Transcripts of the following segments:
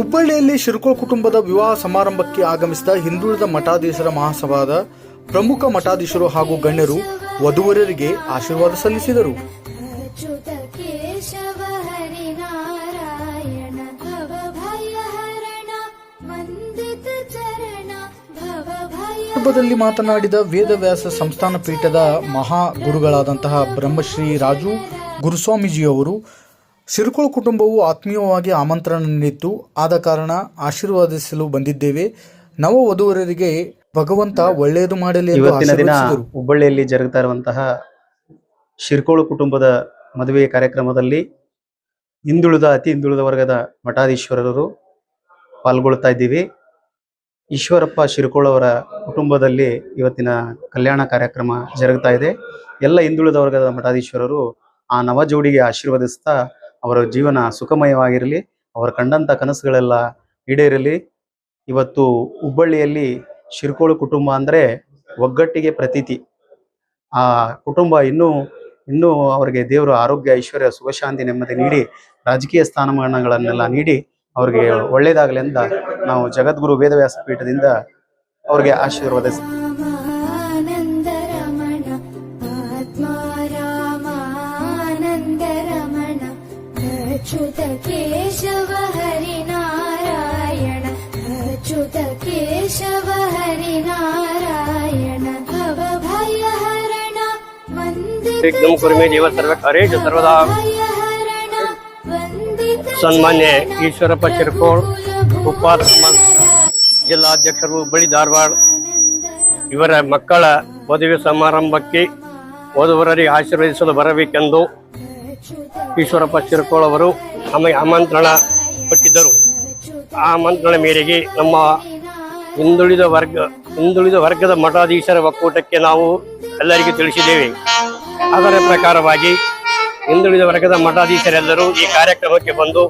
ಹುಬ್ಬಳ್ಳಿಯಲ್ಲಿ ಶಿರ್ಕೋಳ್ ಕುಟುಂಬದ ವಿವಾಹ ಸಮಾರಂಭಕ್ಕೆ ಆಗಮಿಸಿದ ಹಿಂದುಳಿದ ಮಠಾಧೀಶರ ಮಹಾಸಭಾದ ಪ್ರಮುಖ ಮಠಾಧೀಶರು ಹಾಗೂ ಗಣ್ಯರು ವಧುವರರಿಗೆ ಆಶೀರ್ವಾದ ಸಲ್ಲಿಸಿದರು. ಸಂದರ್ಭದಲ್ಲಿ ಮಾತನಾಡಿದ ವೇದವ್ಯಾಸ ಸಂಸ್ಥಾನ ಪೀಠದ ಮಹಾ ಗುರುಗಳಾದಂತಹ ಬ್ರಹ್ಮಶ್ರೀ ರಾಜು ಗುರುಸ್ವಾಮೀಜಿಯವರು, ಶಿರ್ಕೋಳ್ ಕುಟುಂಬವು ಆತ್ಮೀಯವಾಗಿ ಆಮಂತ್ರಣ ನೀಡಿತ್ತು. ಆದ ಕಾರಣ ಆಶೀರ್ವಾದಿಸಲು ಬಂದಿದ್ದೇವೆ. ನವ ವಧುವರರಿಗೆ ಭಗವಂತ ಒಳ್ಳೆಯದು ಮಾಡಲಿ ಎಂದು ಆಶೀರ್ವದಿಸಿದರು. ಹುಬ್ಬಳ್ಳಿಯಲ್ಲಿ ಜರುಗುತ್ತಾ ಇರುವಂತಹ ಶಿರ್ಕೋಳ್ ಕುಟುಂಬದ ಮದುವೆ ಕಾರ್ಯಕ್ರಮದಲ್ಲಿ ಅತಿ ಹಿಂದುಳಿದ ವರ್ಗದ ಮಠಾಧೀಶ್ವರರು ಪಾಲ್ಗೊಳ್ತಾ ಇದ್ದೀವಿ. ಈಶ್ವರಪ್ಪ ಶಿರ್ಕೋಳ್ ಅವರ ಕುಟುಂಬದಲ್ಲಿ ಇವತ್ತಿನ ಕಲ್ಯಾಣ ಕಾರ್ಯಕ್ರಮ ಜರುಗ್ತಾ ಇದೆ. ಎಲ್ಲ ಹಿಂದುಳಿದ ವರ್ಗದ ಮಠಾಧೀಶ್ವರರು ಆ ನವ ಜೋಡಿಗೆ ಆಶೀರ್ವದಿಸ್ತಾ ಅವರ ಜೀವನ ಸುಖಮಯವಾಗಿರಲಿ, ಅವರು ಕಂಡಂತ ಕನಸುಗಳೆಲ್ಲ ಈಡೇರಲಿ. ಇವತ್ತು ಹುಬ್ಬಳ್ಳಿಯಲ್ಲಿ ಶಿರ್ಕೋಳ್ ಕುಟುಂಬ ಅಂದರೆ ಒಗ್ಗಟ್ಟಿಗೆ ಪ್ರತೀತಿ. ಆ ಕುಟುಂಬ ಇನ್ನೂ ಅವರಿಗೆ ದೇವರು ಆರೋಗ್ಯ, ಐಶ್ವರ್ಯ, ಸುಖಶಾಂತಿ, ನೆಮ್ಮದಿ ನೀಡಿ ರಾಜಕೀಯ ಸ್ಥಾನಮಾನಗಳನ್ನೆಲ್ಲ ನೀಡಿ ಅವ್ರಿಗೆ ಒಳ್ಳೇದಾಗಲಿ ಅಂತ ನಾವು ಜಗದ್ಗುರು ವೇದವ್ಯಾಸ ಪೀಠದಿಂದ ಅವ್ರಿಗೆ ಆಶೀರ್ವದಿಸ್ತೀವಿ. ಅಚ್ಯುತ ಕೇಶವ ಹರಿನಾರಾಯಣ, ಅಚ್ಯುತ ಕೇಶವ ಹರಿನಾರಾಯಣ, ಭವ ಭಯ ಹರಣ ವಂದಿತ ಸರ್ವದಾ. ಸನ್ಮಾನ್ಯ ಈಶ್ವರಪ್ಪ ಶಿರ್ಕೋಳ್ ಉಪ್ಪಾರ ಜಿಲ್ಲಾಧ್ಯಕ್ಷರು ಹುಬ್ಬಳ್ಳಿ ಧಾರವಾಡ ಇವರ ಮಕ್ಕಳ ಮದುವೆ ಸಮಾರಂಭಕ್ಕೆ ವಧುವರರಿಗೆ ಆಶೀರ್ವದಿಸಲು ಬರಬೇಕೆಂದು ಈಶ್ವರಪ್ಪ ಶಿರ್ಕೋಳ್ ಅವರು ನಮಗೆ ಆಮಂತ್ರಣ ಕೊಟ್ಟಿದ್ದರು. ಆ ಆಮಂತ್ರಣ ಮೇರೆಗೆ ನಮ್ಮ ಹಿಂದುಳಿದ ವರ್ಗದ ಮಠಾಧೀಶರ ಒಕ್ಕೂಟಕ್ಕೆ ನಾವು ಎಲ್ಲರಿಗೂ ತಿಳಿಸಿದ್ದೇವೆ. ಅದರ ಪ್ರಕಾರವಾಗಿ ಹಿಂದುಳಿದ ವರ್ಗದ ಮಠಾಧೀಶರೆಲ್ಲರೂ ಈ ಕಾರ್ಯಕ್ರಮಕ್ಕೆ ಬಂದು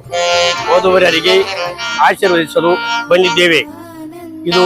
ವಧುವರರಿಗೆ ಆಶೀರ್ವದಿಸಲು ಬಂದಿದ್ದೇವೆ. ಇದು